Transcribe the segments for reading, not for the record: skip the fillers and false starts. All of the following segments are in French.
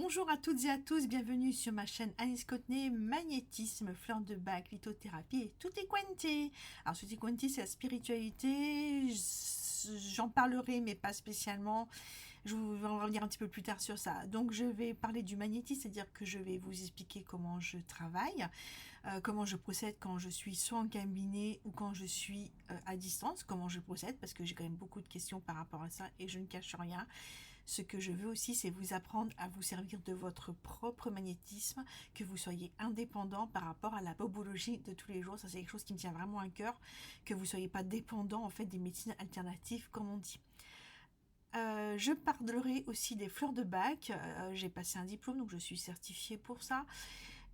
Bonjour à toutes et à tous, bienvenue sur ma chaîne Alice Cottenay, magnétisme, fleur de bac, lithothérapie et tutti quanti. Alors tutti quanti c'est la spiritualité, j'en parlerai mais pas spécialement, je vais revenir un petit peu plus tard sur ça. Donc je vais parler du magnétisme, c'est-à-dire que je vais vous expliquer comment je travaille, comment je procède quand je suis soit en cabinet ou quand je suis à distance, comment je procède parce que j'ai quand même beaucoup de questions par rapport à ça et je ne cache rien. Ce que je veux aussi, c'est vous apprendre à vous servir de votre propre magnétisme, que vous soyez indépendant par rapport à la bobologie de tous les jours. Ça, c'est quelque chose qui me tient vraiment à cœur, que vous ne soyez pas dépendant en fait des médecines alternatives, comme on dit. Je parlerai aussi des fleurs de bac. J'ai passé un diplôme, donc je suis certifiée pour ça.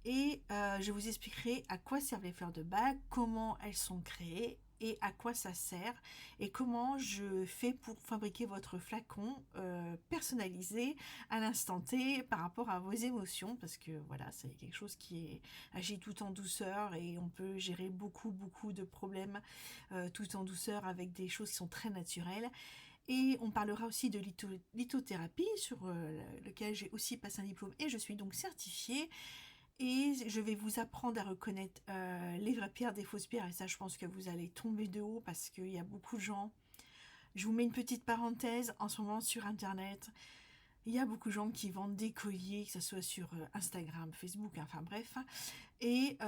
Et je vous expliquerai à quoi servent les fleurs de bac, comment elles sont créées et à quoi ça sert et comment je fais pour fabriquer votre flacon personnalisé à l'instant T par rapport à vos émotions, parce que voilà, c'est quelque chose qui est agit tout en douceur et on peut gérer beaucoup de problèmes tout en douceur avec des choses qui sont très naturelles. Et on parlera aussi de lithothérapie sur lequel j'ai aussi passé un diplôme et je suis donc certifiée. Et je vais vous apprendre à reconnaître les vraies pierres des fausses pierres. Et ça, je pense que vous allez tomber de haut parce qu'il y a beaucoup de gens. Je vous mets une petite parenthèse. En ce moment, sur Internet, il y a beaucoup de gens qui vendent des colliers, que ce soit sur Instagram, Facebook, enfin bref. Et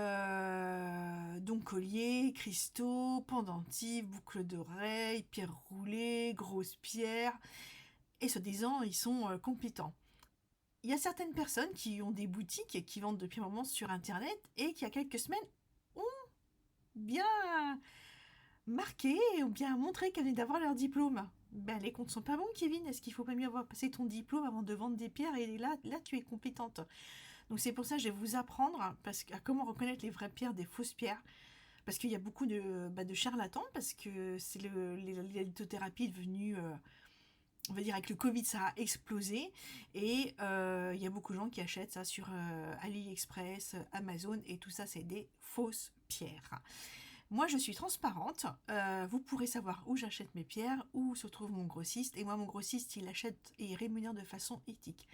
donc colliers, cristaux, pendentifs, boucles d'oreilles, pierres roulées, grosses pierres. Et soi-disant, ils sont compétents. Il y a certaines personnes qui ont des boutiques et qui vendent depuis un moment sur Internet et qui, il y a quelques semaines, ont bien marqué ou bien montré qu'elles venaient d'avoir leur diplôme. Ben, les comptes sont pas bons, Kevin. Est-ce qu'il faut pas mieux avoir passé ton diplôme avant de vendre des pierres et là tu es compétente. Donc c'est pour ça que je vais vous apprendre à comment reconnaître les vraies pierres des fausses pierres. Parce qu'il y a beaucoup de charlatans, parce que c'est la lithothérapie est devenue on va dire avec le Covid, ça a explosé et il y a beaucoup de gens qui achètent ça sur AliExpress, Amazon et tout ça, c'est des fausses pierres. Moi, je suis transparente. Vous pourrez savoir où j'achète mes pierres, où se trouve mon grossiste. Et moi, mon grossiste, il achète et il rémunère de façon éthique.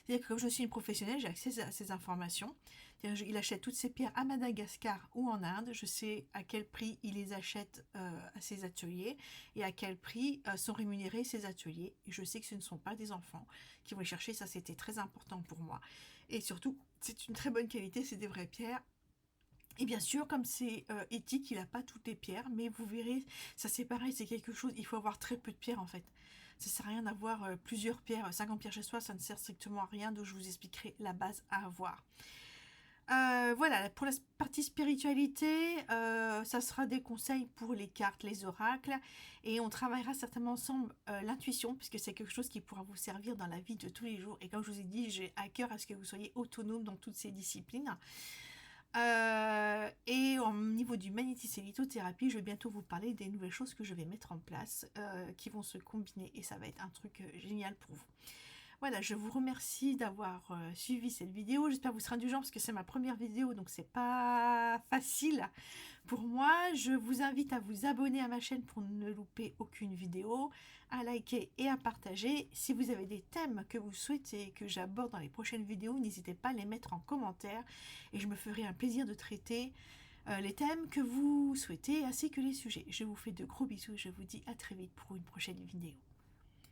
C'est-à-dire que comme je suis une professionnelle, j'ai accès à ces informations. Il achète toutes ces pierres à Madagascar ou en Inde. Je sais à quel prix il les achète à ses ateliers et à quel prix sont rémunérés ces ateliers. Et je sais que ce ne sont pas des enfants qui vont les chercher. Ça, c'était très important pour moi. Et surtout, c'est une très bonne qualité. C'est des vraies pierres. Et bien sûr, comme c'est éthique, il n'a pas toutes les pierres, mais vous verrez, ça c'est pareil, c'est quelque chose, il faut avoir très peu de pierres en fait. Ça ne sert à rien d'avoir plusieurs pierres, 50 pierres chez soi, ça ne sert strictement à rien, donc je vous expliquerai la base à avoir. Voilà, pour la partie spiritualité, ça sera des conseils pour les cartes, les oracles, et on travaillera certainement ensemble l'intuition, puisque c'est quelque chose qui pourra vous servir dans la vie de tous les jours. Et comme je vous ai dit, j'ai à cœur à ce que vous soyez autonome dans toutes ces disciplines. Et au niveau du magnétisme et lithothérapie, je vais bientôt vous parler des nouvelles choses que je vais mettre en place qui vont se combiner et ça va être un truc génial pour vous. Voilà, je vous remercie d'avoir suivi cette vidéo. J'espère que vous serez indulgents parce que c'est ma première vidéo, donc c'est pas facile pour moi. Je vous invite à vous abonner à ma chaîne pour ne louper aucune vidéo, à liker et à partager. Si vous avez des thèmes que vous souhaitez que j'aborde dans les prochaines vidéos, n'hésitez pas à les mettre en commentaire et je me ferai un plaisir de traiter les thèmes que vous souhaitez ainsi que les sujets. Je vous fais de gros bisous et je vous dis à très vite pour une prochaine vidéo.